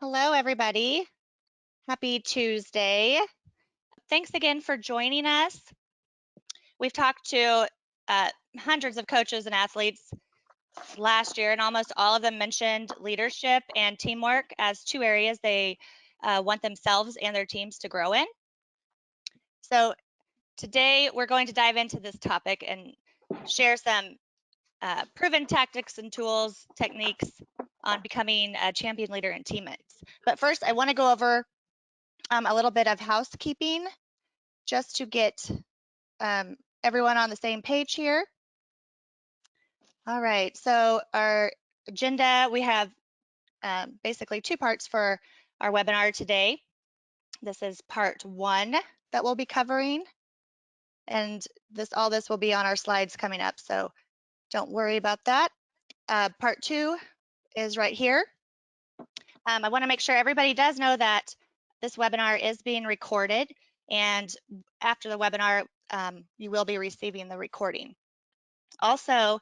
Hello, everybody. Happy Tuesday. Thanks again for joining us. We've talked to hundreds of coaches and athletes last year, and almost all of them mentioned leadership and teamwork as two areas they want themselves and their teams to grow in. So today we're going to dive into this topic and share some proven tactics and tools, techniques on becoming a champion leader and teammates. But first, I want to go over a little bit of housekeeping just to get everyone on the same page here. All right, so our agenda, we have basically two parts for our webinar today. This is part one that we'll be covering, and all this will be on our slides coming up, so don't worry about that. Part two is right here. I want to make sure everybody does know that this webinar is being recorded, and after the webinar, you will be receiving the recording. Also,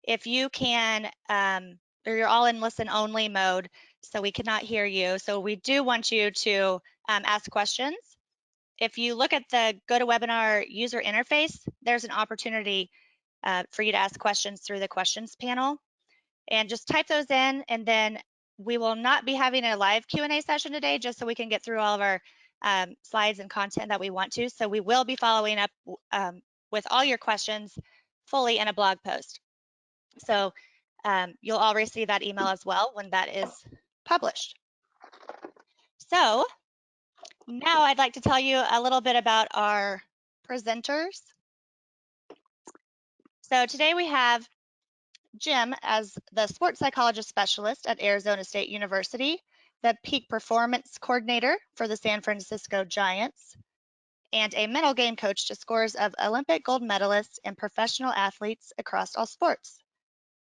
if you can, or you're all in listen only mode, so we cannot hear you. So we do want you to ask questions. If you look at the GoToWebinar user interface, there's an opportunity for you to ask questions through the questions panel. And just type those in, and then we will not be having a live Q&A session today, just so we can get through all of our slides and content that we want to. So we will be following up with all your questions fully in a blog post. So you'll all receive that email as well when that is published. So now I'd like to tell you a little bit about our presenters. So today we have Jim as the sports psychologist specialist at Arizona State University, the peak performance coordinator for the San Francisco Giants, and a mental game coach to scores of Olympic gold medalists and professional athletes across all sports.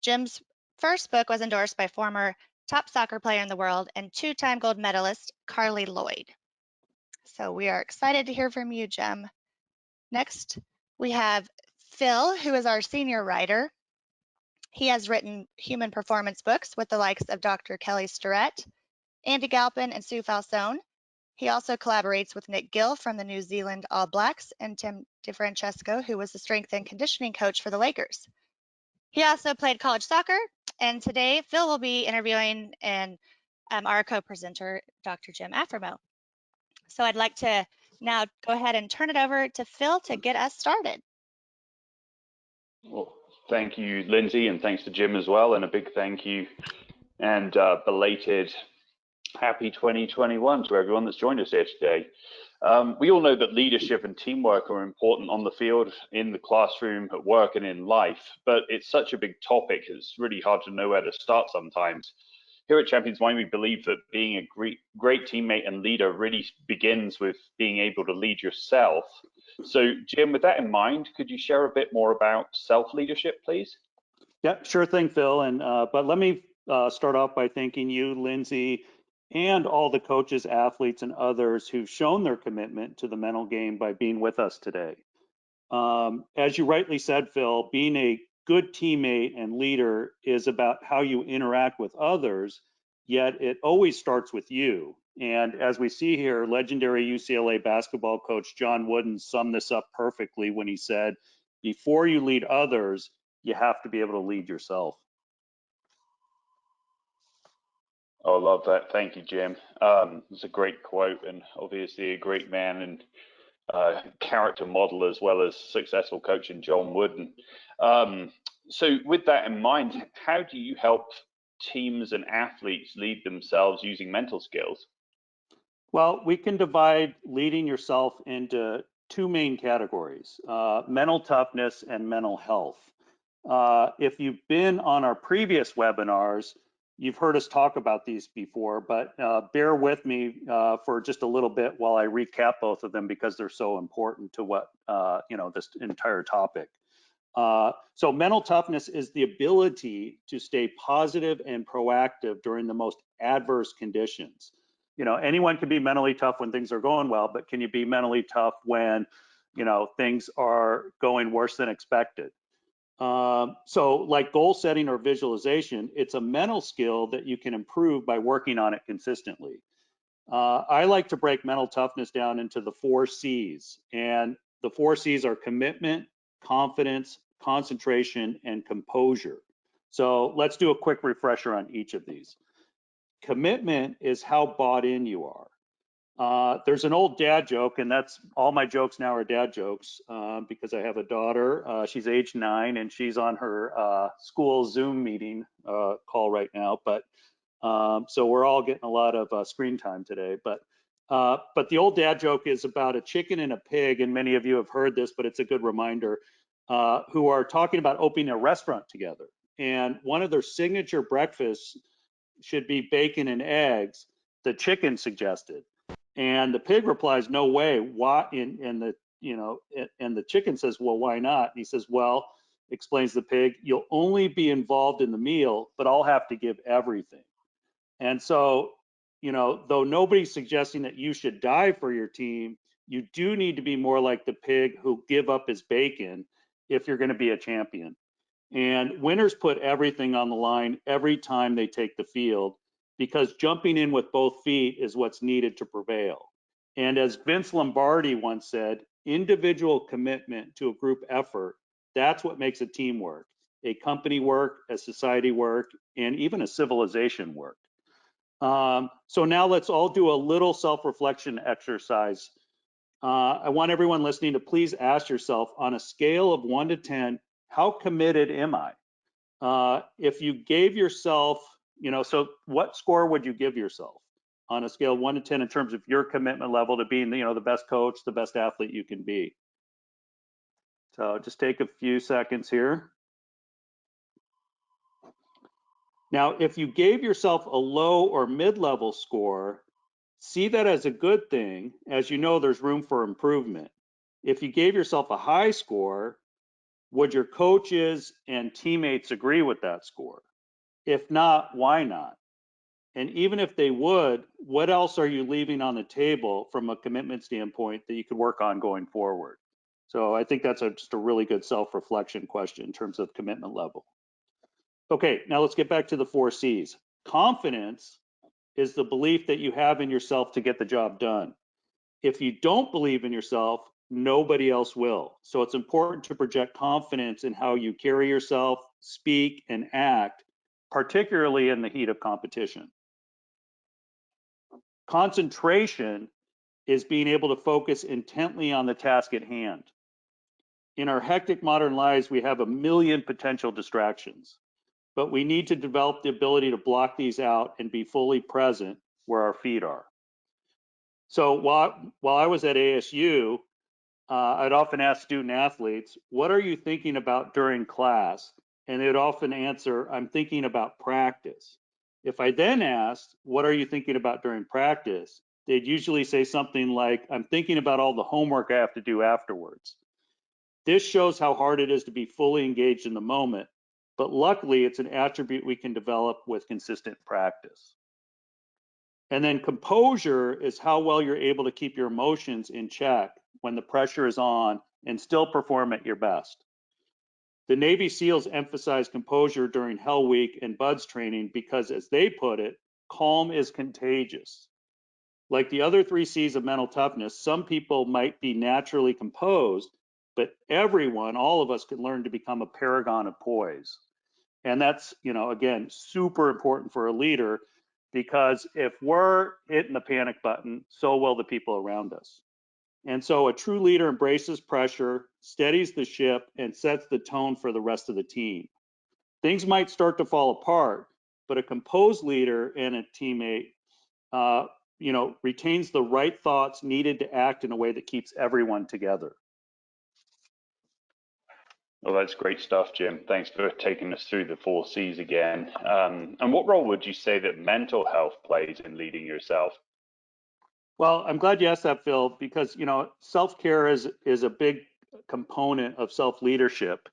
Jim's first book was endorsed by former top soccer player in the world and two-time gold medalist Carly Lloyd. So we are excited to hear from you, Jim. Next, we have Phil, who is our senior writer. He has written human performance books with the likes of Dr. Kelly Starrett, Andy Galpin, and Sue Falsone. He also collaborates with Nick Gill from the New Zealand All Blacks and Tim DeFrancesco, who was the strength and conditioning coach for the Lakers. He also played college soccer, and today Phil will be interviewing our co-presenter, Dr. Jim Aframo. So I'd like to now go ahead and turn it over to Phil to get us started. Well, thank you, Lindsay, and thanks to Jim as well, and a big thank you and belated happy 2021 to everyone that's joined us here today. We all know that leadership and teamwork are important on the field, in the classroom, at work, and in life, but it's such a big topic, it's really hard to know where to start sometimes. Here at Champions Mind, we believe that being a great teammate and leader really begins with being able to lead yourself. So, Jim, with that in mind, could you share a bit more about self-leadership, please? Yeah, sure thing, Phil. But let me start off by thanking you, Lindsay, and all the coaches, athletes, and others who've shown their commitment to the mental game by being with us today. As you rightly said, Phil, being a good teammate and leader is about how you interact with others, yet it always starts with you. And as we see here, legendary UCLA basketball coach John Wooden summed this up perfectly when he said, before you lead others, you have to be able to lead yourself. Oh, I love that. Thank you, Jim. It's a great quote, and obviously a great man and character model, as well as successful coach in John Wooden. So with that in mind, how do you help teams and athletes lead themselves using mental skills? Well, we can divide leading yourself into two main categories, mental toughness and mental health. If you've been on our previous webinars, you've heard us talk about these before, but bear with me for just a little bit while I recap both of them, because they're so important to what, this entire topic. So mental toughness is the ability to stay positive and proactive during the most adverse conditions. Anyone can be mentally tough when things are going well, but can you be mentally tough when, things are going worse than expected? So like goal setting or visualization, it's a mental skill that you can improve by working on it consistently. I like to break mental toughness down into the 4 C's, and the 4 C's are commitment, confidence, concentration, and composure. So let's do a quick refresher on each of these. Commitment is how bought in you are. There's an old dad joke, and that's all my jokes now are dad jokes because I have a daughter. She's age 9, and she's on her school Zoom meeting call right now. But so we're all getting a lot of screen time today. But the old dad joke is about a chicken and a pig, and many of you have heard this, but it's a good reminder. Who are talking about opening a restaurant together, and one of their signature breakfasts should be bacon and eggs. The chicken suggested. And the pig replies, "No way." Why? And the chicken says, "Well, why not?" And he says, "Well," explains the pig, "you'll only be involved in the meal, but I'll have to give everything." And so, though nobody's suggesting that you should die for your team, you do need to be more like the pig who give up his bacon if you're going to be a champion. And winners put everything on the line every time they take the field, because jumping in with both feet is what's needed to prevail. And as Vince Lombardi once said, individual commitment to a group effort, that's what makes a team work, a company work, a society work, and even a civilization work. So now let's all do a little self-reflection exercise. I want everyone listening to please ask yourself, on a scale of 1 to 10, how committed am I? If you gave yourself, so what score would you give yourself on a scale of 1 to 10 in terms of your commitment level to being, the best coach, the best athlete you can be? So just take a few seconds here. Now, if you gave yourself a low or mid-level score, see that as a good thing, as you know there's room for improvement. If you gave yourself a high score, would your coaches and teammates agree with that score? If not, why not? And even if they would, what else are you leaving on the table from a commitment standpoint that you could work on going forward? So I think that's just a really good self-reflection question in terms of commitment level. Okay, now let's get back to the 4 C's. Confidence is the belief that you have in yourself to get the job done. If you don't believe in yourself, nobody else will. So it's important to project confidence in how you carry yourself, speak, and act, particularly in the heat of competition. Concentration is being able to focus intently on the task at hand. In our hectic modern lives, we have a million potential distractions, but we need to develop the ability to block these out and be fully present where our feet are. So while I was at ASU, I'd often ask student athletes, "What are you thinking about during class?" And they'd often answer, "I'm thinking about practice." If I then asked, "What are you thinking about during practice?" they'd usually say something like, "I'm thinking about all the homework I have to do afterwards." This shows how hard it is to be fully engaged in the moment, but luckily it's an attribute we can develop with consistent practice. And then composure is how well you're able to keep your emotions in check when the pressure is on and still perform at your best. The Navy SEALs emphasize composure during Hell Week and BUDS training because, as they put it, calm is contagious. Like the other 3 C's of mental toughness, some people might be naturally composed, but everyone, all of us, can learn to become a paragon of poise. And that's, again, super important for a leader, because if we're hitting the panic button, so will the people around us. And so a true leader embraces pressure, steadies the ship, and sets the tone for the rest of the team. Things might start to fall apart, but a composed leader and a teammate, retains the right thoughts needed to act in a way that keeps everyone together. Well, that's great stuff, Jim. Thanks for taking us through the 4 C's again. And what role would you say that mental health plays in leading yourself? Well, I'm glad you asked that, Phil, because self-care is a big component of self-leadership,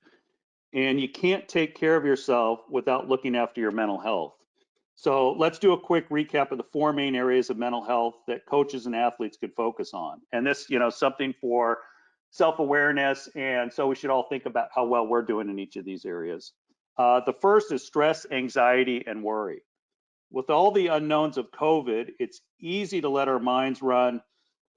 and you can't take care of yourself without looking after your mental health. So let's do a quick recap of the 4 main areas of mental health that coaches and athletes could focus on. And this, something for self-awareness, and so we should all think about how well we're doing in each of these areas. The first is stress, anxiety, and worry. With all the unknowns of COVID, it's easy to let our minds run,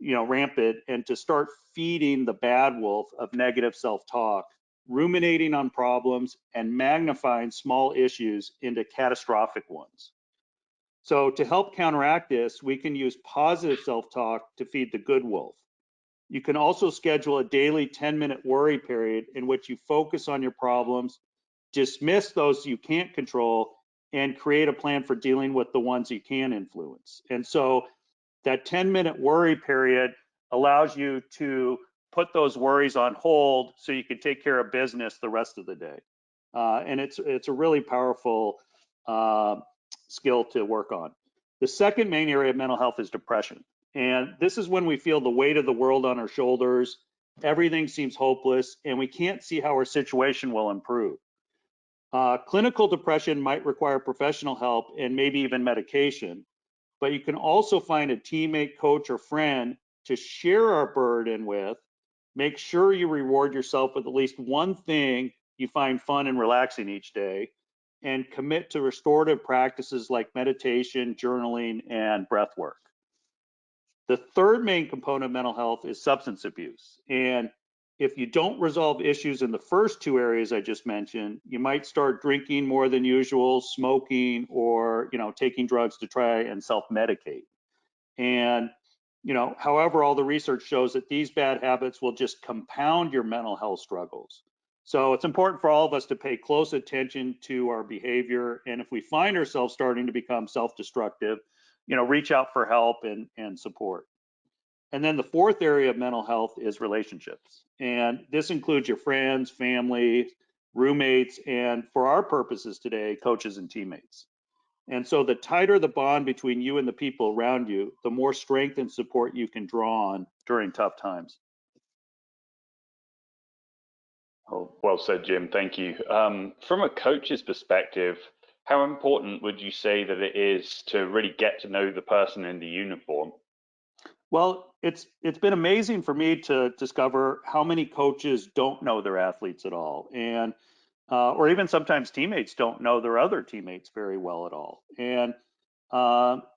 rampant, and to start feeding the bad wolf of negative self-talk, ruminating on problems, and magnifying small issues into catastrophic ones. So to help counteract this, we can use positive self-talk to feed the good wolf. You can also schedule a daily 10-minute worry period in which you focus on your problems, dismiss those you can't control, and create a plan for dealing with the ones you can influence. And so that 10-minute worry period allows you to put those worries on hold so you can take care of business the rest of the day. And it's a really powerful skill to work on. The second main area of mental health is depression. And this is when we feel the weight of the world on our shoulders, everything seems hopeless, and we can't see how our situation will improve. Clinical depression might require professional help and maybe even medication, but you can also find a teammate, coach, or friend to share our burden with. Make sure you reward yourself with at least one thing you find fun and relaxing each day, and commit to restorative practices like meditation, journaling, and breath work. The third main component of mental health is substance abuse. And if you don't resolve issues in the first two areas I just mentioned, you might start drinking more than usual, smoking, or taking drugs to try and self-medicate. And however, all the research shows that these bad habits will just compound your mental health struggles. So it's important for all of us to pay close attention to our behavior. And if we find ourselves starting to become self-destructive, reach out for help and support. And then the fourth area of mental health is relationships. And this includes your friends, family, roommates, and for our purposes today, coaches and teammates. And so the tighter the bond between you and the people around you, the more strength and support you can draw on during tough times. Oh, well said, Jim. Thank you. From a coach's perspective, how important would you say that it is to really get to know the person in the uniform? Well, it's been amazing for me to discover how many coaches don't know their athletes at all, and or even sometimes teammates don't know their other teammates very well at all. And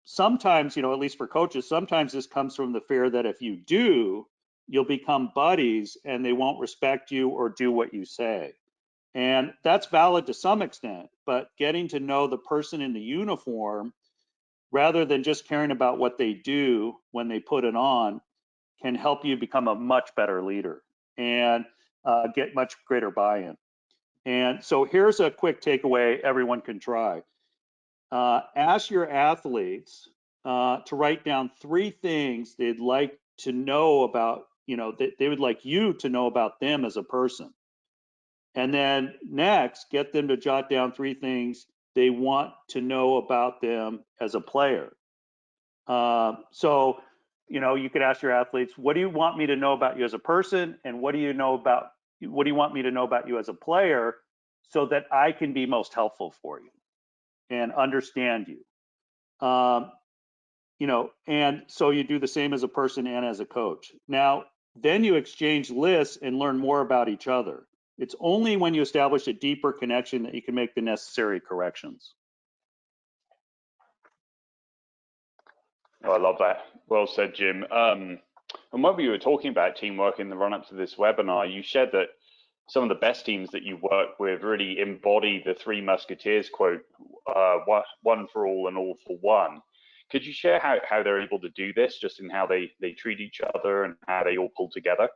sometimes, at least for coaches, sometimes this comes from the fear that if you do, you'll become buddies and they won't respect you or do what you say. And that's valid to some extent, but getting to know the person in the uniform rather than just caring about what they do when they put it on can help you become a much better leader and get much greater buy-in. And so here's a quick takeaway everyone can try. Ask your athletes to write down 3 things they'd like to know about, that they would like you to know about them as a person. And then next, get them to jot down 3 things they want to know about them as a player. So, you could ask your athletes, what do you want me to know about you as a person? And what do you want me to know about you as a player so that I can be most helpful for you and understand you? And so you do the same as a person and as a coach. Now, then you exchange lists and learn more about each other. It's only when you establish a deeper connection that you can make the necessary corrections. Oh, I love that. Well said, Jim. And when we were talking about teamwork in the run-up to this webinar, you shared that some of the best teams that you work with really embody the 3 Musketeers quote, one for all and all for one. Could you share how they're able to do this, just in how they treat each other and how they all pull together?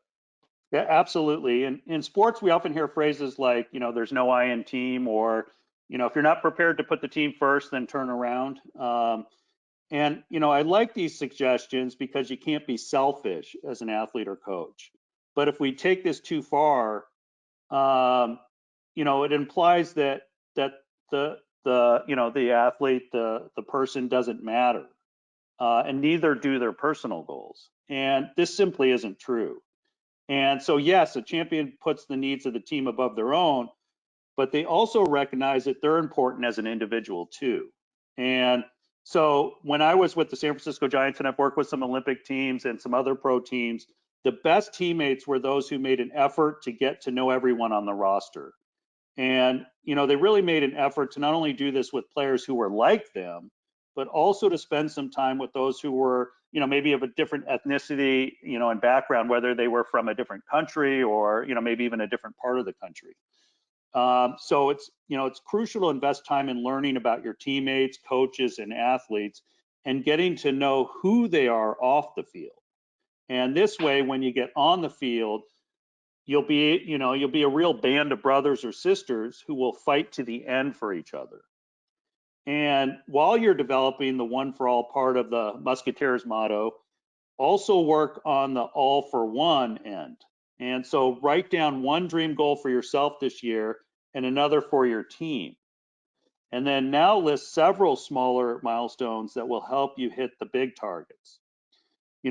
Yeah, absolutely. In sports, we often hear phrases like, there's no I in team, or, if you're not prepared to put the team first, then turn around. And I like these suggestions because you can't be selfish as an athlete or coach. But if we take this too far, it implies that the athlete, the person doesn't matter, and neither do their personal goals. And this simply isn't true. And so, yes, a champion puts the needs of the team above their own, but they also recognize that they're important as an individual too. And so when I was with the San Francisco Giants, and I've worked with some Olympic teams and some other pro teams, the best teammates were those who made an effort to get to know everyone on the roster. And, they really made an effort to not only do this with players who were like them, but also to spend some time with those who were, maybe of a different ethnicity, and background, whether they were from a different country or, maybe even a different part of the country. So it's crucial to invest time in learning about your teammates, coaches, and athletes, and getting to know who they are off the field. And this way, when you get on the field, you'll be a real band of brothers or sisters who will fight to the end for each other. And while you're developing the one for all part of the Musketeers motto, also work on the all for one end. And so write down one dream goal for yourself this year and another for your team. And then now list several smaller milestones that will help you hit the big targets.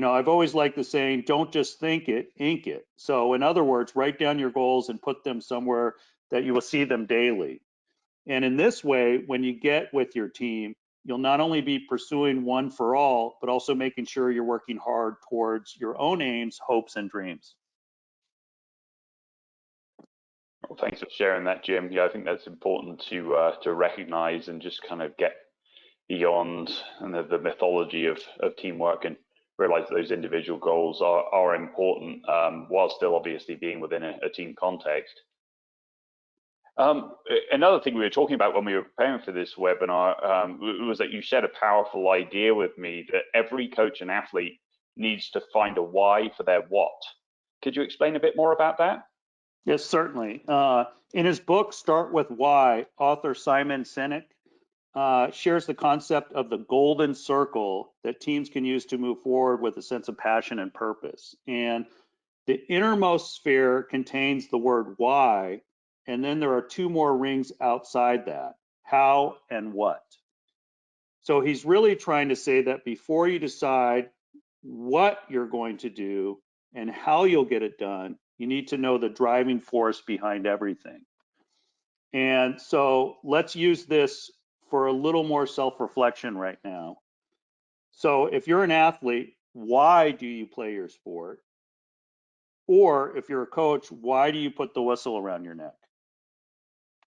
I've always liked the saying, don't just think it, ink it. So in other words, write down your goals and put them somewhere that you will see them daily. And in this way, when you get with your team, you'll not only be pursuing one for all, but also making sure you're working hard towards your own aims, hopes, and dreams. Well, thanks for sharing that, Jim. Yeah, I think that's important to recognize and just kind of get beyond the mythology of teamwork and realize that those individual goals are important while still obviously being within a team context. Another thing we were talking about when we were preparing for this webinar was that you shared a powerful idea with me that every coach and athlete needs to find a why for their what. Could you explain a bit more about that? Yes, certainly. In his book, Start With Why, author Simon Sinek shares the concept of the golden circle that teams can use to move forward with a sense of passion and purpose. And the innermost sphere contains the word why, and then there are two more rings outside that, how and what. So he's really trying to say that before you decide what you're going to do and how you'll get it done, you need to know the driving force behind everything. And so let's use this for a little more self-reflection right now. So if you're an athlete, why do you play your sport? Or if you're a coach, why do you put the whistle around your neck?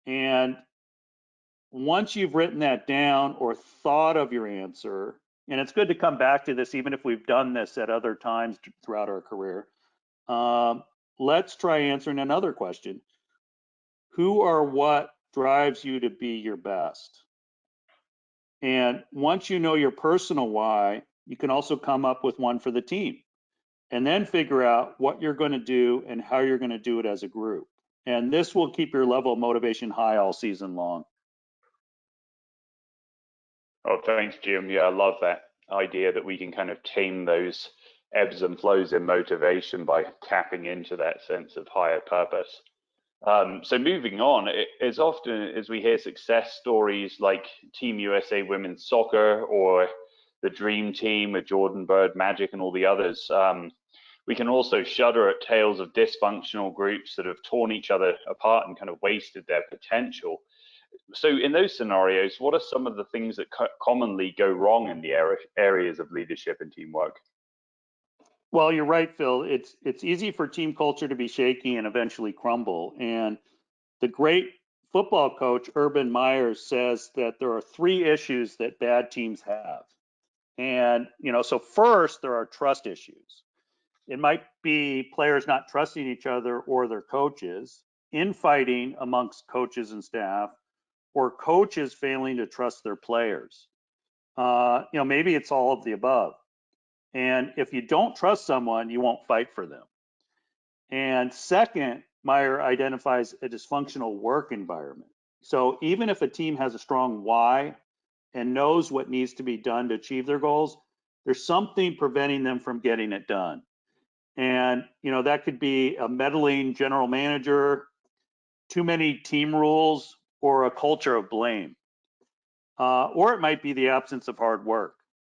And once you've written that down or thought of your answer, and it's good to come back to this even if we've done this at other times throughout our career, let's try answering another question. Who or what drives you to be your best? And once you know your personal why, you can also come up with one for the team and then figure out what you're going to do and how you're going to do it as a group. And this will keep your level of motivation high all season long. Oh, thanks, Jim. Yeah, I love that idea that we can kind of tame those ebbs and flows in motivation by tapping into that sense of higher purpose. So moving on, as often as we hear success stories like Team USA Women's Soccer or the Dream Team with Jordan Bird, Magic, and all the others, we can also shudder at tales of dysfunctional groups that have torn each other apart and kind of wasted their potential. So in those scenarios, what are some of the things that commonly go wrong in the areas of leadership and teamwork? Well, you're right, Phil. It's easy for team culture to be shaky and eventually crumble. And the great football coach, Urban Meyer, says that there are three issues that bad teams have. And, so first, there are trust issues. It might be players not trusting each other or their coaches, infighting amongst coaches and staff, or coaches failing to trust their players. Maybe it's all of the above. And if you don't trust someone, you won't fight for them. And second, Meyer identifies a dysfunctional work environment. So even if a team has a strong why and knows what needs to be done to achieve their goals, there's something preventing them from getting it done. And, that could be a meddling general manager, too many team rules, or a culture of blame. Or it might be the absence of hard work.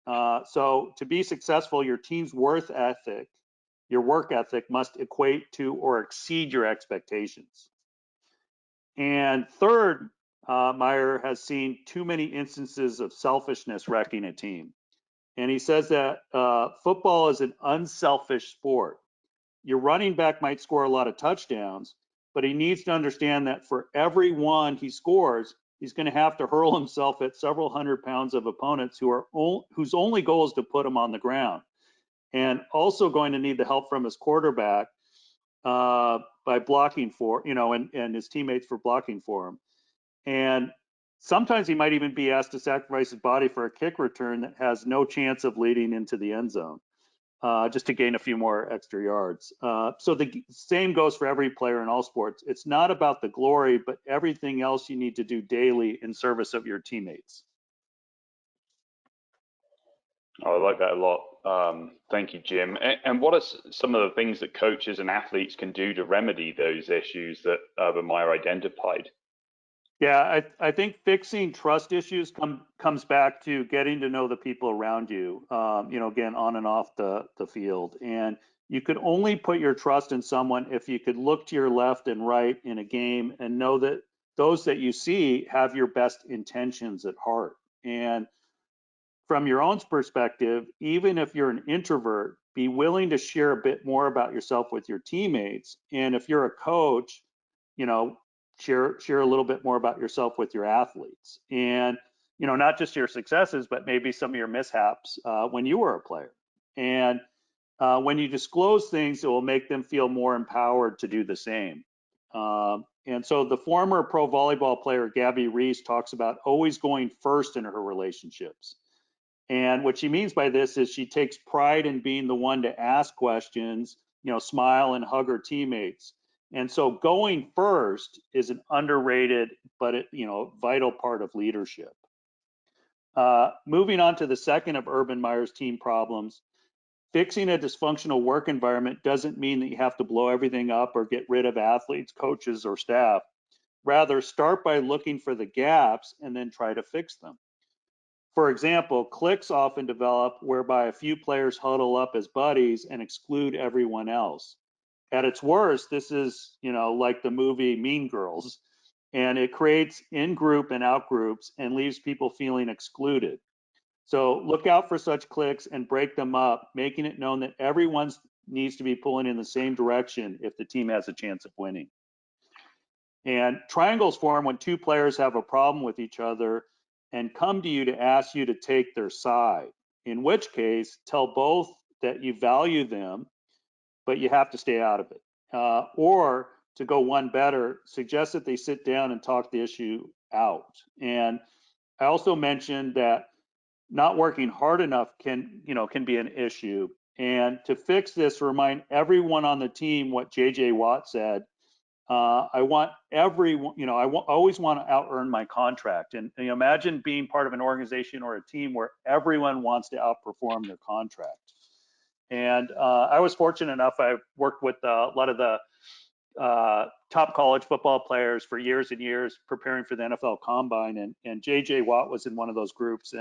So to be successful, your team's work ethic must equate to or exceed your expectations. And third, Meyer has seen too many instances of selfishness wrecking a team. And he says that football is an unselfish sport. your running back might score a lot of touchdowns, but he needs to understand that for every one he scores, he's going to have to hurl himself at several hundred pounds of opponents whose only goal is to put him on the ground, and also going to need the help from his quarterback by blocking for, and his teammates for blocking for him. And sometimes he might even be asked to sacrifice his body for a kick return that has no chance of leading into the end zone, just to gain a few more extra yards. So the same goes for every player in all sports. It's not about the glory, but everything else you need to do daily in service of your teammates. Oh, I like that a lot. Thank you, Jim. And what are some of the things that coaches and athletes can do to remedy those issues that Urban Meyer identified? Yeah, I think fixing trust issues comes back to getting to know the people around you, again, on and off the field. And you could only put your trust in someone if you could look to your left and right in a game and know that those that you see have your best intentions at heart. And from your own perspective, even if you're an introvert, be willing to share a bit more about yourself with your teammates. And if you're a coach, share a little bit more about yourself with your athletes. And, not just your successes, but maybe some of your mishaps when you were a player. And when you disclose things, it will make them feel more empowered to do the same. And so the former pro volleyball player, Gabby Reece, talks about always going first in her relationships. And what she means by this is she takes pride in being the one to ask questions, smile and hug her teammates. And so going first is an underrated, but vital part of leadership. Moving on to the second of Urban Meyer's team problems, fixing a dysfunctional work environment doesn't mean that you have to blow everything up or get rid of athletes, coaches, or staff. Rather, start by looking for the gaps and then try to fix them. For example, cliques often develop whereby a few players huddle up as buddies and exclude everyone else. At its worst, this is, like the movie Mean Girls, and it creates in-group and out-groups and leaves people feeling excluded. So look out for such cliques and break them up, making it known that everyone needs to be pulling in the same direction if the team has a chance of winning. And triangles form when two players have a problem with each other and come to you to ask you to take their side, in which case tell both that you value them, but you have to stay out of it. Or to go one better, suggest that they sit down and talk the issue out. And I also mentioned that not working hard enough can be an issue. And to fix this, remind everyone on the team what J.J. Watt said. I want everyone, always want to out-earn my contract. And imagine being part of an organization or a team where everyone wants to outperform their contract. And I was fortunate enough, I worked with a lot of the top college football players for years and years preparing for the NFL Combine. And J.J. Watt was in one of those groups.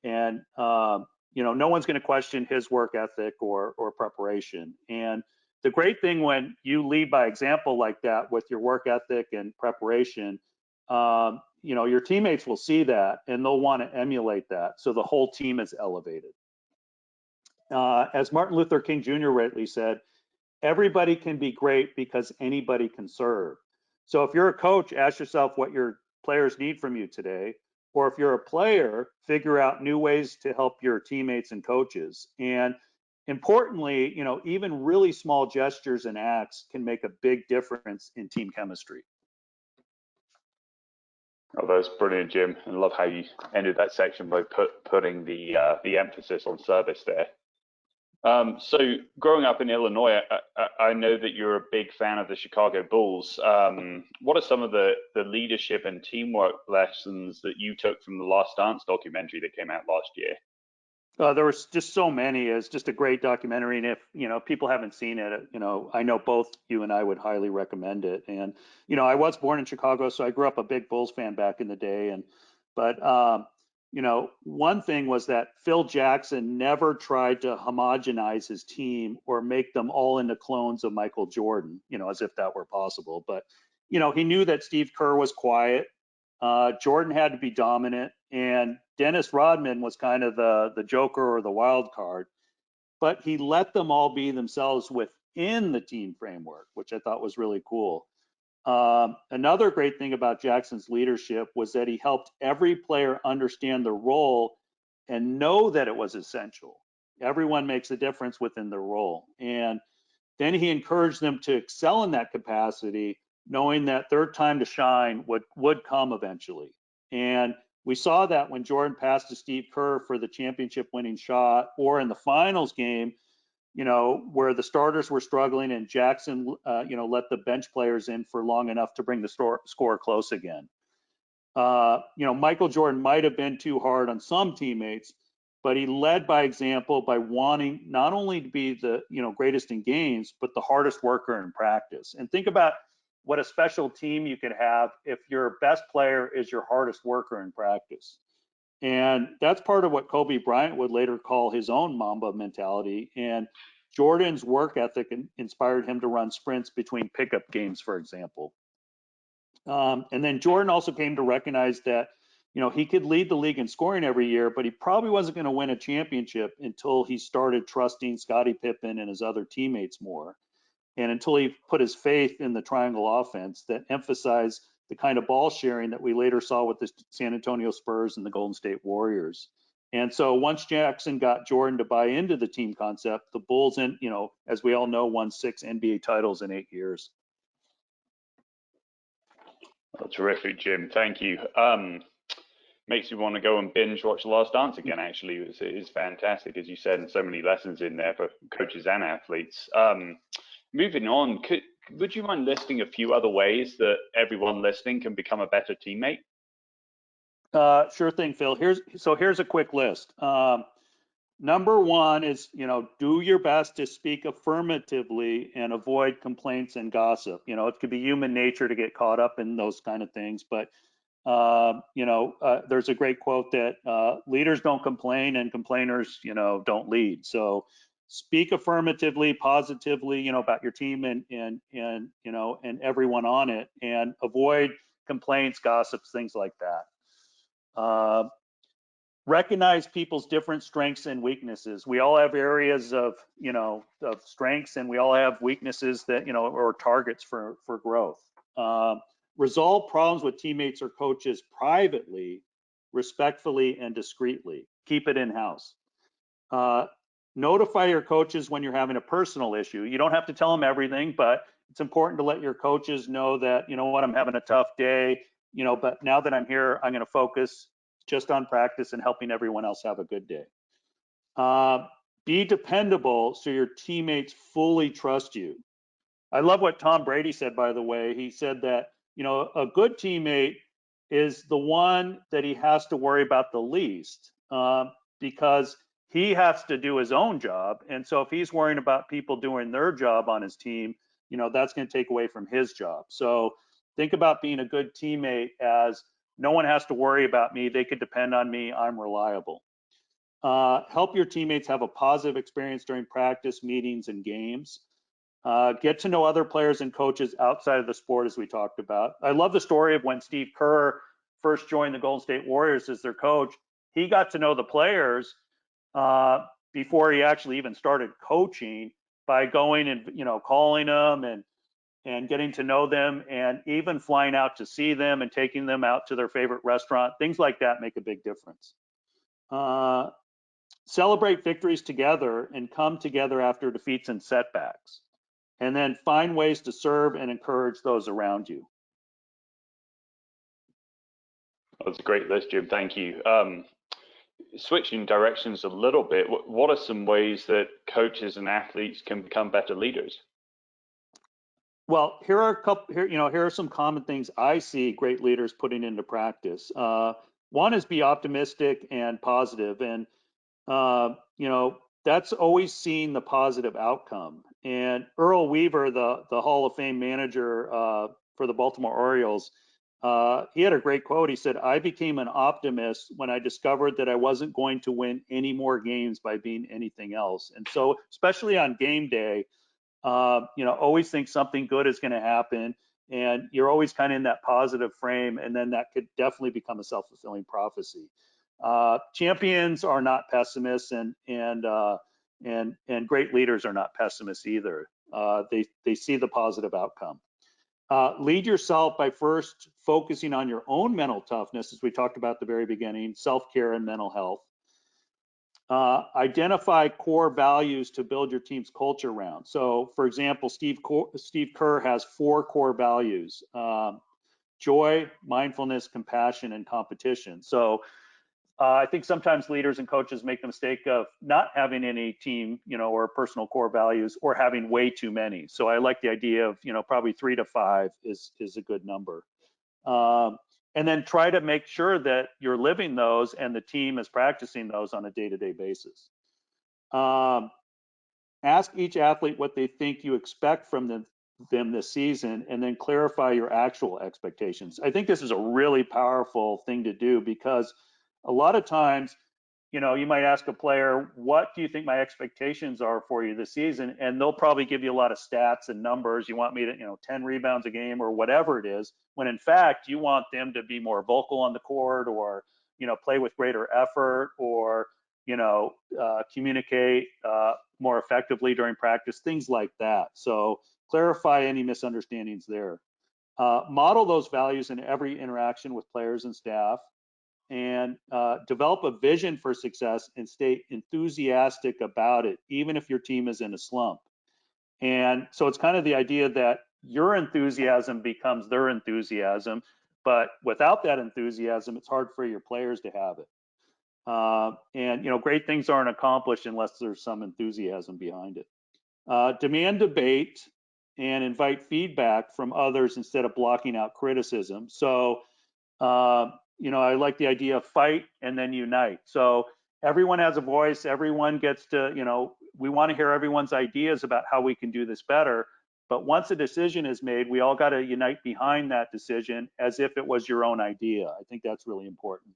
And no one's going to question his work ethic or preparation. And the great thing when you lead by example like that with your work ethic and preparation, your teammates will see that and they'll want to emulate that. So the whole team is elevated. As Martin Luther King Jr. rightly said, everybody can be great because anybody can serve. So if you're a coach, ask yourself what your players need from you today. Or if you're a player, figure out new ways to help your teammates and coaches. And importantly, even really small gestures and acts can make a big difference in team chemistry. Oh, that's brilliant, Jim. I love how you ended that section by putting the emphasis on service there. So growing up in Illinois, I know that you're a big fan of the Chicago Bulls. What are some of the leadership and teamwork lessons that you took from the Last Dance documentary that came out last year? There was just so many. It's just a great documentary, and if people haven't seen it, I know both you and I would highly recommend it. And I was born in Chicago, so I grew up a big Bulls fan back in the day. But one thing was that Phil Jackson never tried to homogenize his team or make them all into clones of Michael Jordan, as if that were possible. But he knew that Steve Kerr was quiet. Jordan had to be dominant, and Dennis Rodman was kind of the joker or the wild card, but he let them all be themselves with in the team framework, which I thought was really cool. Another great thing about Jackson's leadership was that he helped every player understand their role and know that it was essential. Everyone makes a difference within their role. And then he encouraged them to excel in that capacity, knowing that their time to shine would come eventually. And we saw that when Jordan passed to Steve Kerr for the championship winning shot, or in the finals game, where the starters were struggling and Jackson, let the bench players in for long enough to bring the score close again. Michael Jordan might have been too hard on some teammates, but he led by example by wanting not only to be the greatest in games, but the hardest worker in practice. And think about what a special team you could have if your best player is your hardest worker in practice. And that's part of what Kobe Bryant would later call his own Mamba mentality. And Jordan's work ethic inspired him to run sprints between pickup games, for example. And then Jordan also came to recognize that, he could lead the league in scoring every year, but he probably wasn't going to win a championship until he started trusting Scottie Pippen and his other teammates more. And until he put his faith in the triangle offense that emphasized the kind of ball sharing that we later saw with the San Antonio Spurs and the Golden State Warriors. And so once Jackson got Jordan to buy into the team concept, the Bulls, as we all know, won 6 NBA titles in 8 years. Oh, terrific, Jim. Thank you. Makes me want to go and binge watch The Last Dance again, actually. It is fantastic, as you said, and so many lessons in there for coaches and athletes. Moving on, would you mind listing a few other ways that everyone listening can become a better teammate? Sure thing, Phil. Here's a quick list. Number one is, do your best to speak affirmatively and avoid complaints and gossip. It could be human nature to get caught up in those kind of things, but there's a great quote that leaders don't complain and complainers, don't lead. So speak affirmatively, positively, about your team and everyone on it, and avoid complaints, gossips, things like that. Recognize people's different strengths and weaknesses. We all have areas of strengths, and we all have weaknesses that, or targets for growth. Resolve problems with teammates or coaches privately, respectfully, and discreetly. Keep it in-house. Notify your coaches when you're having a personal issue. You don't have to tell them everything, but it's important to let your coaches know that, I'm having a tough day, but now that I'm here, I'm going to focus just on practice and helping everyone else have a good day. Be dependable so your teammates fully trust you. I love what Tom Brady said, by the way. He said that, a good teammate is the one that he has to worry about the least, because he has to do his own job. And so if he's worrying about people doing their job on his team, that's going to take away from his job. So think about being a good teammate as no one has to worry about me. They could depend on me. I'm reliable. Help your teammates have a positive experience during practice, meetings, and games. Get to know other players and coaches outside of the sport, as we talked about. I love the story of when Steve Kerr first joined the Golden State Warriors as their coach. He got to know the players before he actually even started coaching by going and calling them and getting to know them, and even flying out to see them and taking them out to their favorite restaurant. Things like that make a big difference. Celebrate victories together and come together after defeats and setbacks. And then find ways to serve and encourage those around you. That's a great list, Jim. Thank you. Switching directions a little bit, what are some ways that coaches and athletes can become better leaders? Well, here are some common things I see great leaders putting into practice. One is be optimistic and positive, and that's always seeing the positive outcome. And Earl Weaver, the Hall of Fame manager for the Baltimore Orioles, he had a great quote. He said, "I became an optimist when I discovered that I wasn't going to win any more games by being anything else." And so, especially on game day, always think something good is going to happen, and you're always kind of in that positive frame, and then that could definitely become a self-fulfilling prophecy. Champions are not pessimists, and great leaders are not pessimists either. They see the positive outcome. Lead yourself by first focusing on your own mental toughness, as we talked about at the very beginning, self-care and mental health. Identify core values to build your team's culture around. So, for example, Steve Kerr has 4 core values: joy, mindfulness, compassion, and competition. So, I think sometimes leaders and coaches make the mistake of not having any team, or personal core values, or having way too many. So I like the idea of, probably 3 to 5 is a good number. And then try to make sure that you're living those and the team is practicing those on a day-to-day basis. Ask each athlete what they think you expect from them this season, and then clarify your actual expectations. I think this is a really powerful thing to do, because a lot of times, you might ask a player, what do you think my expectations are for you this season? And they'll probably give you a lot of stats and numbers. You want me to, 10 rebounds a game or whatever it is, when in fact, you want them to be more vocal on the court, or, play with greater effort, or, communicate more effectively during practice, things like that. So clarify any misunderstandings there. Model those values in every interaction with players and staff. And develop a vision for success and stay enthusiastic about it, even if your team is in a slump. And so it's kind of the idea that your enthusiasm becomes their enthusiasm, but without that enthusiasm, it's hard for your players to have it. And great things aren't accomplished unless there's some enthusiasm behind it. Demand debate and invite feedback from others instead of blocking out criticism. So I like the idea of fight and then unite. So everyone has a voice, everyone gets to, we want to hear everyone's ideas about how we can do this better. But once a decision is made, we all got to unite behind that decision as if it was your own idea. I think that's really important.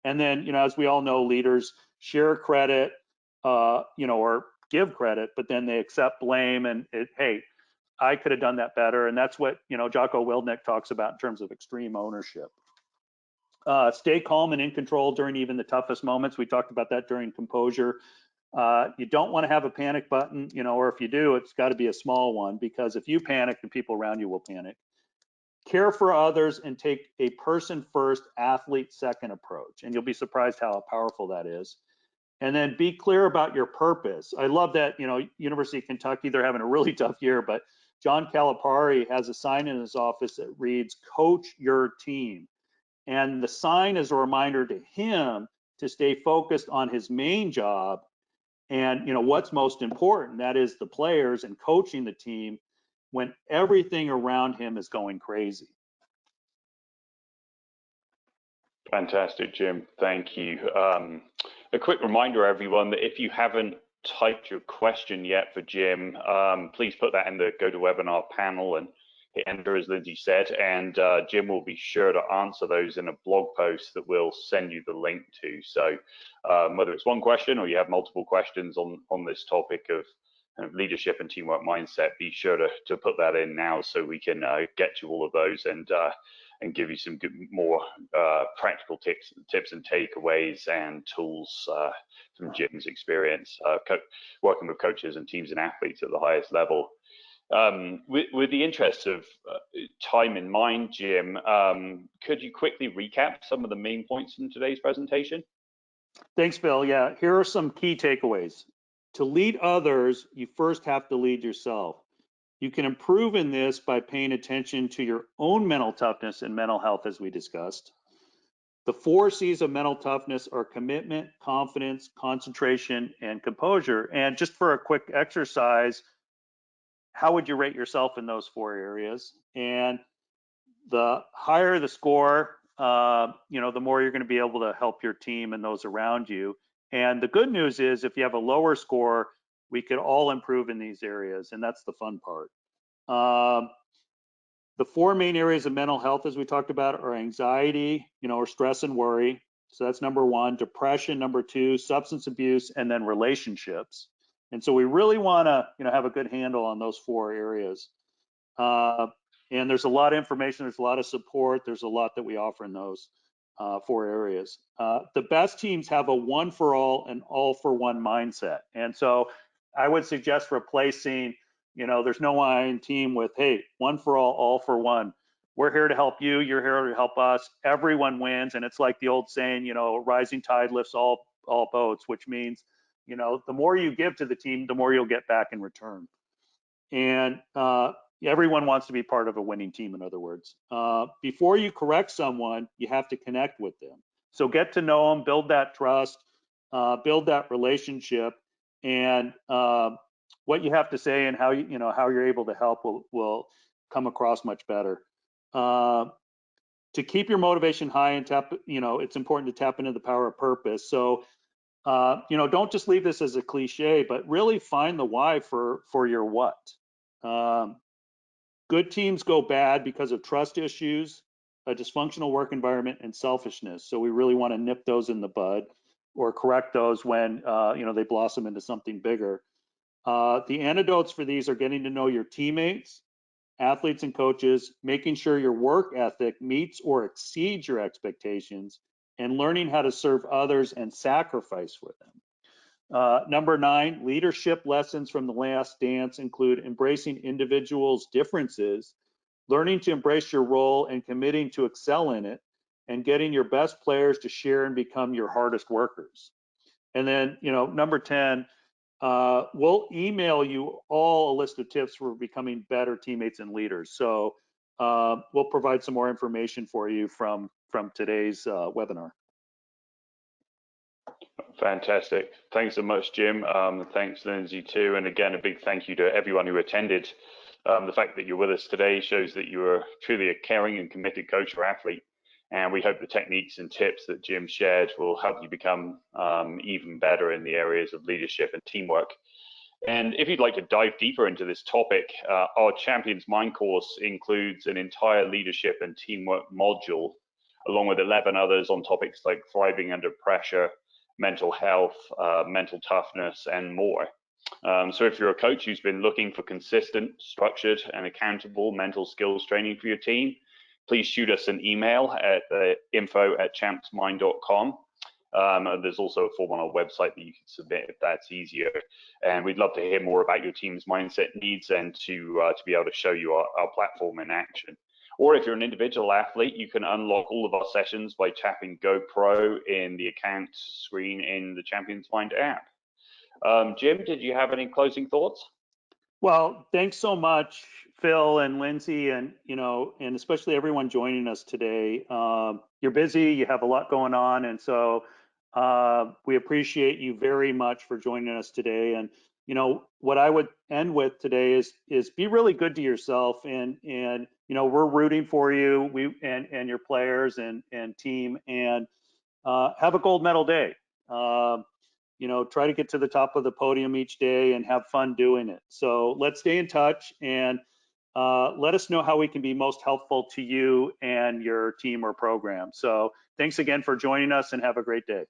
And then, as we all know, leaders share credit, or give credit, but then they accept blame and hey, I could have done that better. And that's what, Jocko Willink talks about in terms of extreme ownership. Stay calm and in control during even the toughest moments. We talked about that during composure. You don't want to have a panic button, or if you do, it's got to be a small one, because if you panic, the people around you will panic. Care for others and take a person first, athlete second approach. And you'll be surprised how powerful that is. And then be clear about your purpose. I love that, University of Kentucky, they're having a really tough year, but John Calipari has a sign in his office that reads, "Coach your team." And the sign is a reminder to him to stay focused on his main job and what's most important, that is the players and coaching the team when everything around him is going crazy. Fantastic, Jim. Thank you. A quick reminder, everyone, that if you haven't typed your question yet for Jim, please put that in the GoToWebinar panel and hit enter, as Lindsay said, and Jim will be sure to answer those in a blog post that we'll send you the link to. So whether it's one question or you have multiple questions on this topic of leadership and teamwork mindset, be sure to put that in now so we can get to all of those and give you some more practical tips and takeaways and tools from Jim's experience working with coaches and teams and athletes at the highest level. With the interest of time in mind, Jim, could you quickly recap some of the main points from today's presentation? Thanks, Bill. Yeah, here are some key takeaways. To lead others, you first have to lead yourself. You can improve in this by paying attention to your own mental toughness and mental health, as we discussed. The 4 C's of mental toughness are commitment, confidence, concentration, and composure. And just for a quick exercise, how would you rate yourself in those 4 areas? And the higher the score, the more you're going to be able to help your team and those around you. And the good news is, if you have a lower score, we could all improve in these areas, and that's the fun part. The 4 main areas of mental health, as we talked about, are anxiety, or stress and worry. So that's number 1. Depression, number 2. Substance abuse, and then relationships. And so we really want to, have a good handle on those 4 areas. And there's a lot of information, there's a lot of support, there's a lot that we offer in those 4 areas. The best teams have a one for all and all for one mindset. And so I would suggest replacing, You know, there's no I in team with, hey, one for all for one. We're here to help you. You're here to help us. Everyone wins. And it's like the old saying, you know, rising tide lifts all boats, which means, you know, the more you give to the team, the more you'll get back in return. And everyone wants to be part of a winning team, in other words. Before you correct someone, you have to connect with them. So get to know them, build that trust, build that relationship, and what you have to say and how how you're able to help will come across much better. To keep your motivation high and tap, it's important to tap into the power of purpose. So, don't just leave this as a cliche, but really find the why for your what. Good teams go bad because of trust issues, a dysfunctional work environment, and selfishness. So we really want to nip those in the bud or correct those when they blossom into something bigger. The antidotes for these are getting to know your teammates, athletes and coaches, making sure your work ethic meets or exceeds your expectations, and learning how to serve others and sacrifice for them. Number 9, leadership lessons from the last dance include embracing individuals' differences, learning to embrace your role and committing to excel in it, and getting your best players to share and become your hardest workers. And then, number 10, we'll email you all a list of tips for becoming better teammates and leaders. So we'll provide some more information for you from today's webinar. Fantastic. Thanks so much, Jim. Thanks, Lindsay, too. And again, a big thank you to everyone who attended. The fact that you're with us today shows that you are truly a caring and committed coach or athlete. And we hope the techniques and tips that Jim shared will help you become even better in the areas of leadership and teamwork. And if you'd like to dive deeper into this topic, our Champions Mind course includes an entire leadership and teamwork module, along with 11 others on topics like thriving under pressure, mental health, mental toughness, and more. So if you're a coach who's been looking for consistent, structured, and accountable mental skills training for your team, please shoot us an email at info@champsmind.com. There's also a form on our website that you can submit if that's easier. And we'd love to hear more about your team's mindset needs and to be able to show you our platform in action. Or if you're an individual athlete, you can unlock all of our sessions by tapping Go Pro in the account screen in the Champions Mind app. Jim, did you have any closing thoughts? Well, thanks so much, Phil and Lindsay, and and especially everyone joining us today. You're busy, you have a lot going on, and so we appreciate you very much for joining us today. And what I would end with today is be really good to yourself, and we're rooting for you, and your players and team, and have a gold medal day. Try to get to the top of the podium each day and have fun doing it. So let's stay in touch, and let us know how we can be most helpful to you and your team or program. So thanks again for joining us, and have a great day.